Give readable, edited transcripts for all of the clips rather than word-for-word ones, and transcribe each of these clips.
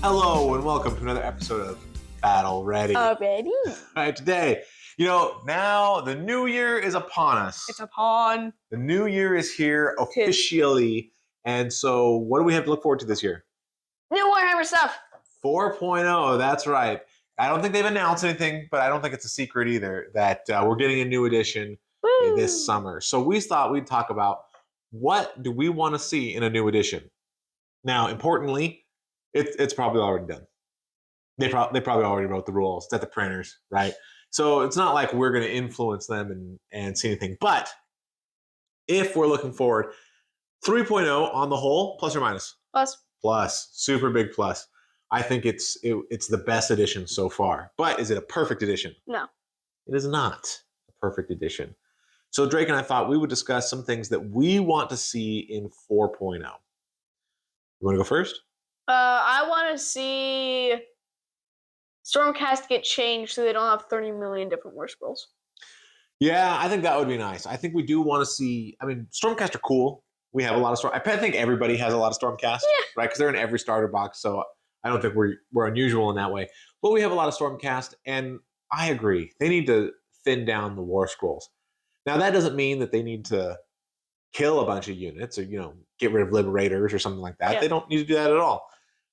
Hello and welcome to another episode of Battle Ready. Already? All right, today, now the new year is upon us. It's upon. The new year is here officially. And so what do we have to look forward to this year? New Warhammer stuff. 4.0, that's right. I don't think they've announced anything, but I don't think it's a secret either that we're getting a new edition this summer. So we thought we'd talk about what do we want to see in a new edition. Now, importantly, it's probably already done. They probably already wrote the rules. It's at the printers, right? So it's not like we're going to influence them and see anything. But if we're looking forward, 3.0 on the whole, plus or minus? Plus. Plus. Super big plus. I think it's the best edition so far. But is it a perfect edition? No. It is not a perfect edition. So Drake and I thought we would discuss some things that we want to see in 4.0. You want to go first? I want to see Stormcast get changed so they don't have 30 million different war scrolls. Yeah, I think that would be nice. I think we do want to see. I mean, Stormcast are cool. We have a lot of Storm. I think everybody has a lot of Stormcast, right? Because they're in every starter box. So I don't think we're unusual in that way. But we have a lot of Stormcast, and I agree. They need to thin down the war scrolls. Now that doesn't mean that they need to kill a bunch of units or get rid of liberators or something like that. Yeah. They don't need to do that at all.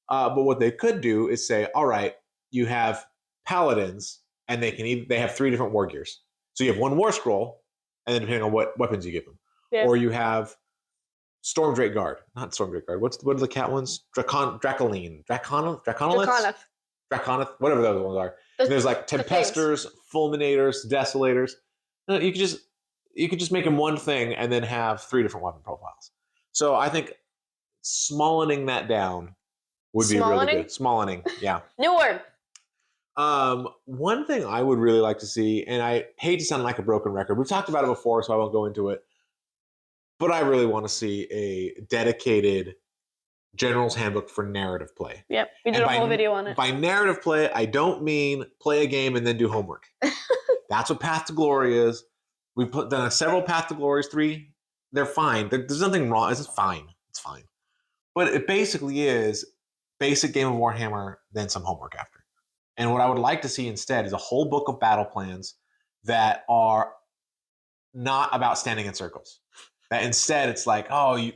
But what they could do is say, all right, you have paladins, and they have 3 different war gears. So you have 1 war scroll, and then depending on what weapons you give them, or you have Storm Drake Guard, not Storm Drake Guard. What are the cat ones? Draconolith, whatever those ones are. And there's like Tempesters, Fulminators, Desolators. You could just make them one thing and then have 3 different weapon profiles. So I think smallening that down would be really good. Smallening, yeah. New word. One thing I would really like to see, and I hate to sound like a broken record. We've talked about it before, so I won't go into it. But I really want to see a dedicated General's Handbook for narrative play. Yep, we did a whole video on it. By narrative play, I don't mean play a game and then do homework. That's what Path to Glory is. We've done several Path to Glories, 3. They're fine. There's nothing wrong. It's fine. It's fine. But it basically is basic game of Warhammer, then some homework after. And what I would like to see instead is a whole book of battle plans that are not about standing in circles. That instead it's like,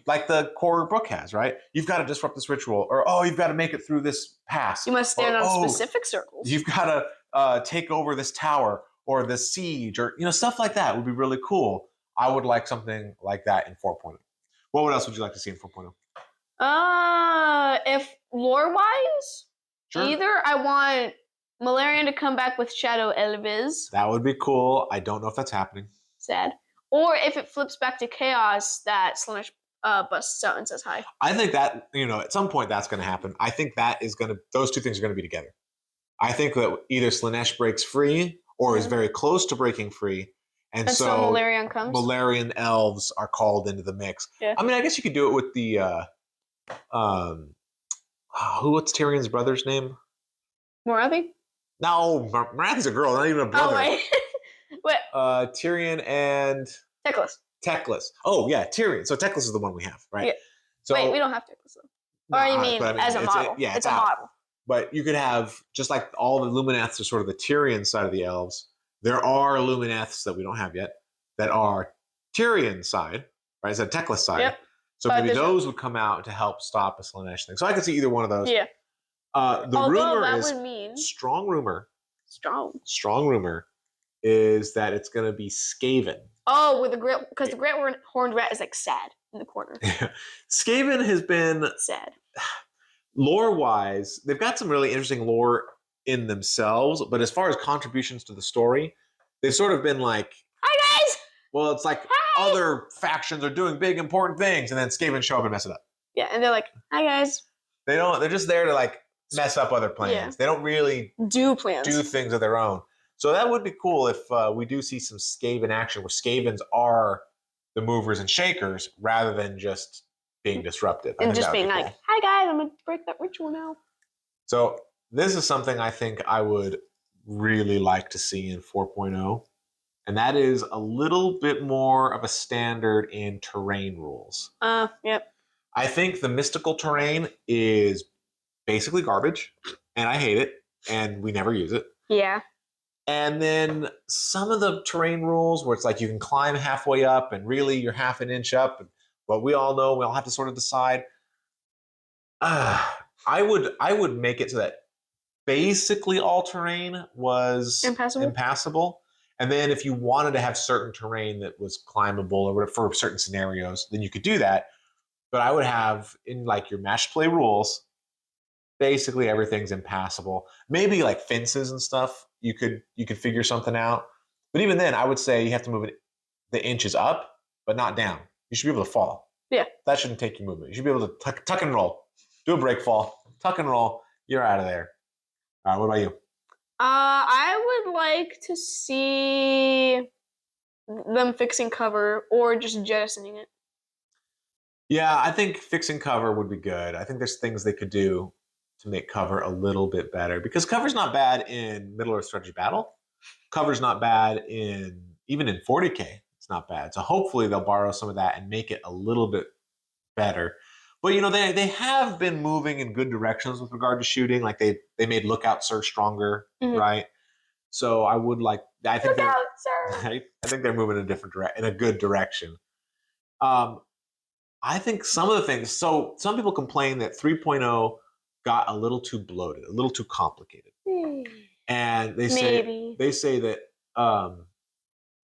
like the core book has, right? You've got to disrupt this ritual, or you've got to make it through this pass. You must stand on specific circles. You've got to take over this tower or this siege, or stuff like that would be really cool. I would like something like that in 4.0. What else would you like to see in 4.0? If lore-wise, sure. Either I want Malarian to come back with Shadow Elviz. That would be cool. I don't know if that's happening. Sad. Or if it flips back to Chaos, that Slaanesh busts out and says hi. I think that, at some point that's going to happen. I think those 2 things are going to be together. I think that either Slaanesh breaks free or is very close to breaking free. And so Malarian comes. Malarian elves are called into the mix. Yeah. I mean, I guess you could do it with the what's Tyrion's brother's name? Morathi? No, Morathi's a girl, not even a brother. Oh, wait. What? Tyrion and Teclis. Oh yeah, Tyrion. So Teclis is the one we have, right? Yeah. So, wait, we don't have Teclis though. Or you mean as a model? It's a model. But you could have, just like all the Lumineths are sort of the Tyrion side of the elves, there are Lumineths that we don't have yet that are Tyrion side, right? It's a Teclis side. Yep. So maybe those would come out to help stop a Slaanesh thing. So I could see either one of those. Yeah. Strong rumor is that it's going to be Skaven. Oh, because the Great Horned Rat is like sad in the corner. Skaven has been sad. Lore-wise, they've got some really interesting lore in themselves, but as far as contributions to the story, they've sort of been like, hi guys! Well, it's like other factions are doing big important things, and then Skaven show up and mess it up. Yeah, and they're like, hi guys. They're just there to like mess up other plans. Yeah. They don't really do things of their own. So that would be cool if we do see some Skaven action where Skavens are the movers and shakers rather than just being disruptive. And just being like, hi guys, I'm going to break that ritual now. So this is something I think I would really like to see in 4.0. And that is a little bit more of a standard in terrain rules. Yep. I think the mystical terrain is basically garbage, and I hate it, and we never use it. Yeah. And then some of the terrain rules where it's like you can climb halfway up, and really you're half an inch up. But we all know we all have to sort of decide. I would make it so that basically all terrain was Impassable? and then if you wanted to have certain terrain that was climbable or whatever for certain scenarios, then you could do that. But I would have in like your match play rules, basically everything's impassable. Maybe like fences and stuff, you could figure something out. But even then, I would say you have to move it the inches up, but not down. You should be able to fall. Yeah. That shouldn't take your movement. You should be able to tuck and roll, do a break fall, tuck and roll. You're out of there. All right, what about you? I would like to see them fixing cover or just jettisoning it. Yeah, I think fixing cover would be good. I think there's things they could do to make cover a little bit better because cover's not bad in Middle Earth Strategy Battle. Cover's not bad in even in 40K. It's not bad. So hopefully they'll borrow some of that and make it a little bit better. But you know they have been moving in good directions with regard to shooting. Like they made Lookout Sir stronger, right? So I would like. I think Look out, sir. right. I think they're moving in a different in a good direction. I think some of the things. So some people complain that 3.0 got a little too bloated, a little too complicated, and they say that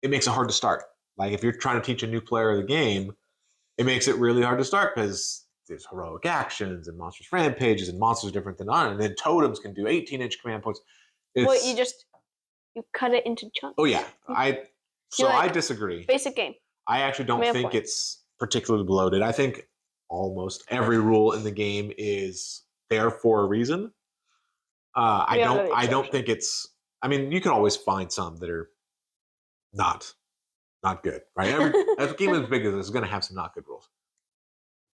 it makes it hard to start. Like if you're trying to teach a new player the game, it makes it really hard to start because there's heroic actions and monsters rampages and monsters different than on, and then totems can do 18-inch command points. Well, you cut it into chunks. Oh yeah, I disagree. Basic game. I actually don't think it's particularly bloated. I think almost every rule in the game is there for a reason. I don't think it's. I mean, you can always find some that are not good, right? Every game as big as this is going to have some not good rules.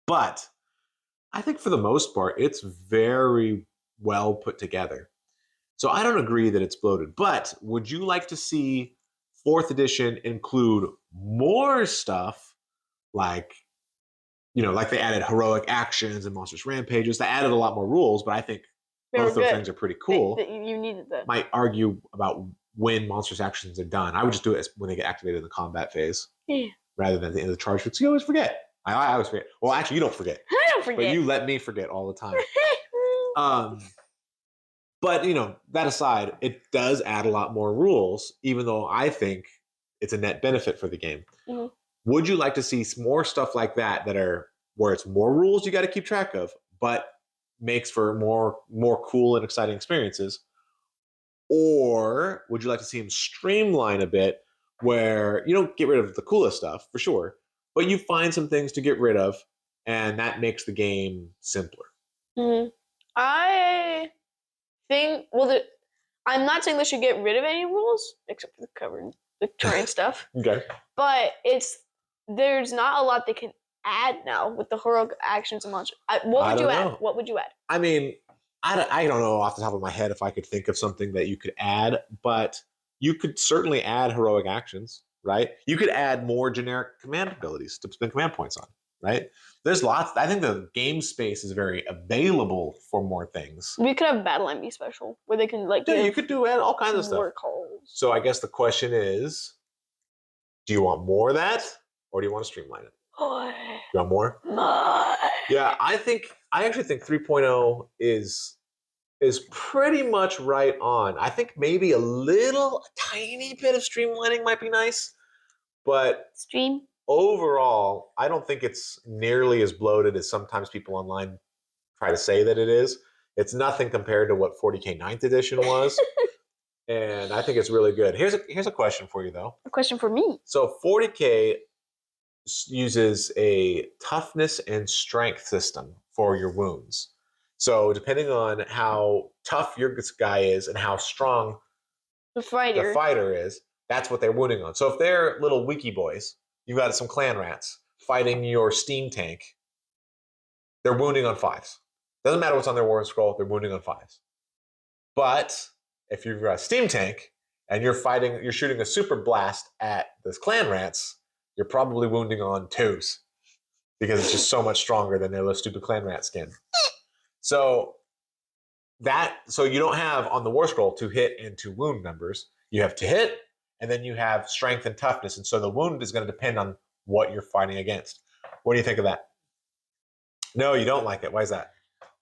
But I think for the most part, it's very well put together. So I don't agree that it's bloated. But would you like to see 4th edition include more stuff like, like they added heroic actions and monsters rampages? They added a lot more rules, but I think both those things are pretty cool. You needed that. Might argue about when monsters actions are done. I would just do it when they get activated in the combat phase, rather than at the end of the charge phase. You always forget. I always forget. Well, actually, you don't forget. I don't forget. But you let me forget all the time. But that aside, it does add a lot more rules, even though I think it's a net benefit for the game. Mm-hmm. Would you like to see more stuff like that are where it's more rules you got to keep track of, but makes for more cool and exciting experiences? Or would you like to see them streamline a bit where you don't get rid of the coolest stuff for sure, but you find some things to get rid of, and that makes the game simpler? Mm-hmm. I think, I'm not saying they should get rid of any rules, except for the terrain stuff. Okay. But there's not a lot they can add now with the heroic actions and monsters. What would you add? What would you add? I mean, I don't know off the top of my head if I could think of something that you could add, but you could certainly add heroic actions, right? You could add more generic command abilities to spend command points on, right? There's lots. I think the game space is very available for more things. We could have Battle MB special where they can you could do all kinds of stuff. Calls. So I guess the question is, do you want more of that, or do you want to streamline it? More. You want more? More. Yeah, I actually think 3.0 is pretty much right on. I think maybe a tiny bit of streamlining might be nice, but overall, I don't think it's nearly as bloated as sometimes people online try to say that it is. It's nothing compared to what 40K 9th edition was. And I think it's really good. Here's a question for you, though. A question for me. So 40K uses a toughness and strength system for your wounds. So depending on how tough your guy is and how strong the fighter is, that's what they're wounding on. So if they're little wiki boys, you've got some clan rats fighting your steam tank, they're wounding on 5s. Doesn't matter what's on their war scroll, they're wounding on 5s. But if you've got a steam tank and you're shooting a super blast at those clan rats, you're probably wounding on 2s because it's just so much stronger than their little stupid clan rat skin. So so you don't have on the war scroll to hit and to wound numbers. You have to hit, and then you have strength and toughness. And so the wound is going to depend on what you're fighting against. What do you think of that? No, you don't like it. Why is that?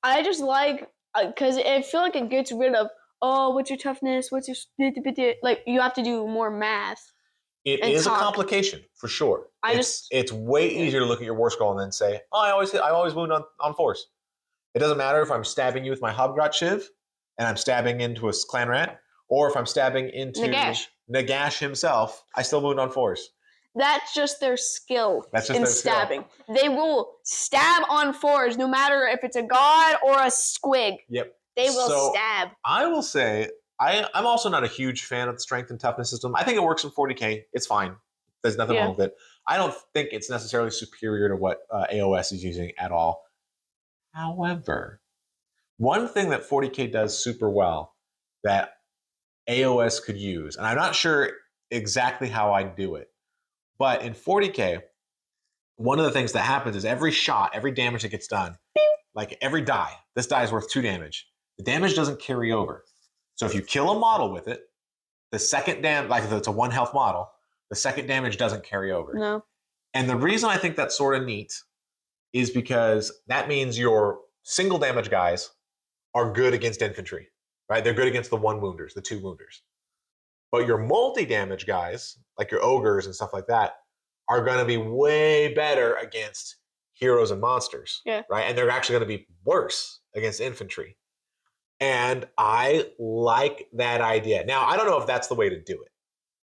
I just like because I feel like it gets rid of what's your toughness, what's your like you have to do more math. It is a complication for sure. It's way easier to look at your war scroll and then say, oh, I always wound on force. It doesn't matter if I'm stabbing you with my Hobgrot Shiv and I'm stabbing into a clan rat, or if I'm stabbing into Nagash himself, I still wound on force. That's just their skill in stabbing. They will stab on fours no matter if it's a god or a squig. Yep. They will stab. I will say, I'm also not a huge fan of the strength and toughness system. I think it works in 40k. It's fine. There's nothing wrong with it. I don't think it's necessarily superior to what AoS is using at all. However, one thing that 40k does super well that AoS could use, and I'm not sure exactly how I do it, but in 40k, one of the things that happens is every shot, every damage that gets done, like every die, this die is worth 2 damage. The damage doesn't carry over. So if you kill a model with it, the second damage, like if it's a 1 health model, the second damage doesn't carry over. No. And the reason I think that's sort of neat is because that means your single damage guys are good against infantry, right? They're good against the 1 wounders, the 2 wounders. But your multi-damage guys, like your ogres and stuff like that, are going to be way better against heroes and monsters, right? And they're actually going to be worse against infantry. And I like that idea. Now, I don't know if that's the way to do it.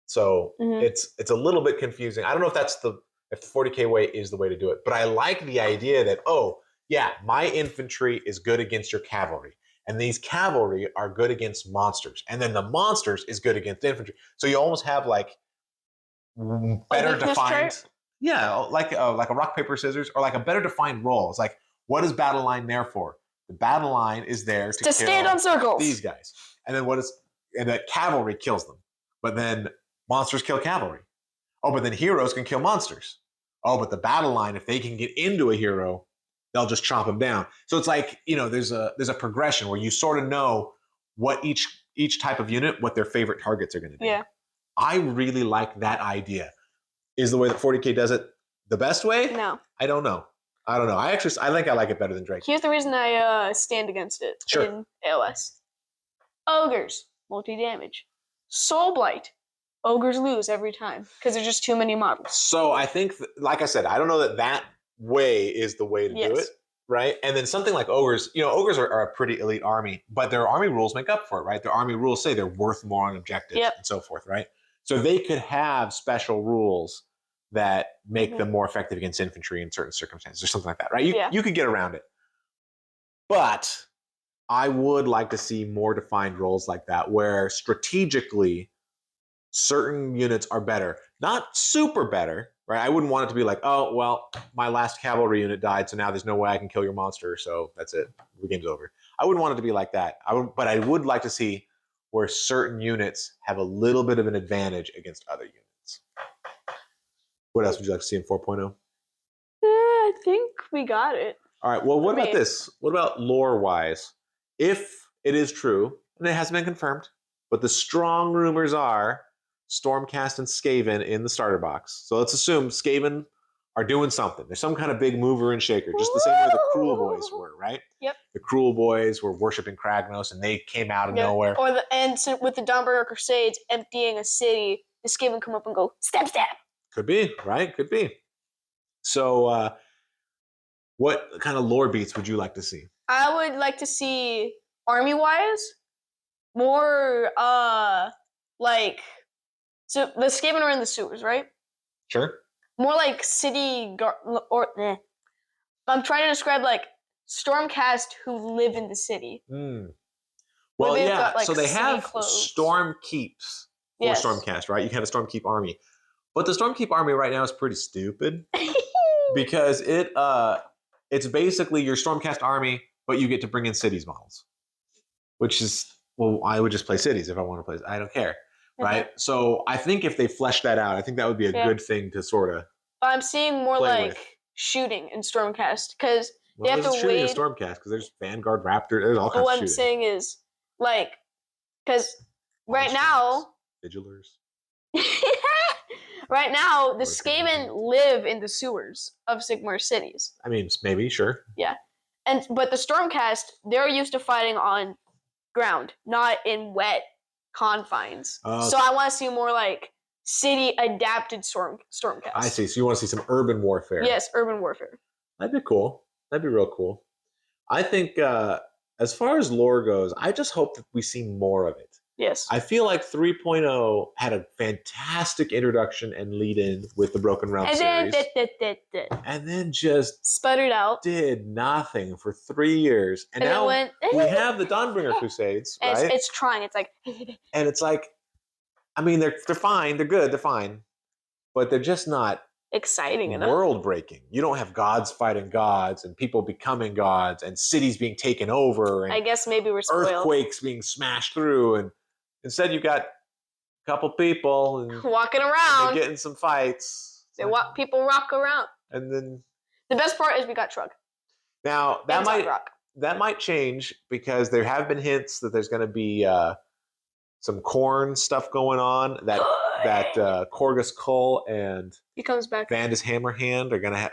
So it's a little bit confusing. I don't know if the 40k way is the way to do it, but I like the idea that, oh, yeah, my infantry is good against your cavalry, and these cavalry are good against monsters, and then the monsters is good against infantry. So you almost have like better defined, like a rock paper scissors, or like a better defined role. It's like, what is battle line there for? The battle line is there to stand on circles. These guys, and then and that cavalry kills them, but then monsters kill cavalry. Oh, but then heroes can kill monsters. Oh, but the battle line, if they can get into a hero, they'll just chomp them down. So it's like, there's a progression where you sort of know what each type of unit, what their favorite targets are going to be. Yeah. I really like that idea. Is the way that 40k does it the best way? No. I don't know. I think I like it better than Drake. Here's the reason I stand against it in AoS. Ogres, multi-damage. Soul Blight. Ogres lose every time because there's just too many models. So I think, like I said, I don't know that way is the way to do it, right? And then something like ogres, ogres are a pretty elite army, but their army rules make up for it, right? Their army rules say they're worth more on objectives and so forth, right? So they could have special rules that make them more effective against infantry in certain circumstances or something like that, right? You could get around it. But I would like to see more defined roles like that where strategically certain units are better. Not super better, right? I wouldn't want it to be like, oh, well, my last cavalry unit died, so now there's no way I can kill your monster, so that's it. The game's over. I wouldn't want it to be like that. But I would like to see where certain units have a little bit of an advantage against other units. What else would you like to see in 4.0? I think we got it. All right, well, what about this? What about lore-wise? If it is true, and it hasn't been confirmed, but the strong rumors are Stormcast and Skaven in the starter box. So let's assume Skaven are doing something. There's some kind of big mover and shaker, just the same way the Cruel Boys were, right? Yep. The Cruel Boys were worshiping Kragnos, and they came out of nowhere. Or with the Dawnbringer Crusades emptying a city, the Skaven come up and go, stab, stab. Could be, right? Could be. So what kind of lore beats would you like to see? I would like to see, army-wise, more, so the Skaven are in the sewers, right? Sure. More like city I'm trying to describe like Stormcast who live in the city. Well, yeah. So they have Storm Keeps for Stormcast, right? You can have a Stormkeep army, but the Stormkeep army right now is pretty stupid because it's basically your Stormcast army, but you get to bring in cities models, which is, well, I would just play cities if I want to play. I don't care. Right. So I think if they flesh that out, I think that would be a good thing to sort of. I'm seeing more like shooting in Stormcast because They have to It's shooting a wade. Stormcast because there's Vanguard Raptor. There's all But kinds what of I'm shooting. saying is, like, because right now, Vigilers. right now, the Or Skaven live in the sewers of Sigmar cities. I mean, maybe, sure. But the Stormcast, they're used to fighting on ground, not in wet confines. So I want to see more like city adapted Stormcast. I see. So you want to see some urban warfare? Yes, urban warfare. That'd be cool. That'd be real cool. I think as far as lore goes, I just hope that we see more of it. Yes. I feel like 3.0 had a fantastic introduction and lead in with the Broken Realm series. And then just sputtered out. Did nothing for 3 years. And now we have the Dawnbringer Crusades, right? It's trying. It's like and it's like, I mean, they're fine, they're good, they're fine. But they're just not exciting enough. World breaking. You don't have gods fighting gods and people becoming gods and cities being taken over and I guess maybe we're spoiled. Earthquakes being smashed through, and instead you got a couple people and walking around and getting some fights. People rock around. And then the best part is we got Shrug. Now that might change because there have been hints that there's going to be some corn stuff going on. That Korgus Kull and he comes back. Vandus Hammerhand are going to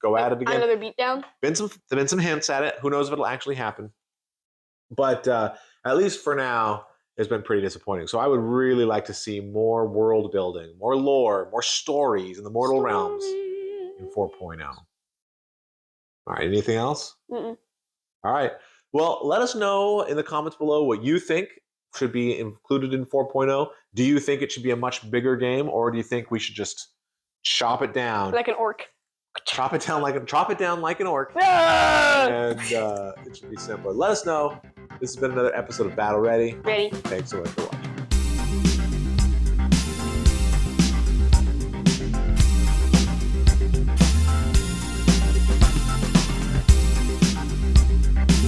go at it again. Another beatdown. Been some hints at it. Who knows if it'll actually happen? But at least for now, it's been pretty disappointing. So I would really like to see more world building, more lore, more stories in the Mortal Realms in 4.0. All right, anything else? Mm-mm. All right. Well, let us know in the comments below what you think should be included in 4.0. Do you think it should be a much bigger game, or do you think we should just chop it down like an orc? Chop it down like an orc, and it should be simpler. Let us know. This has been another episode of Battle Ready. Ready. Thanks so much for watching.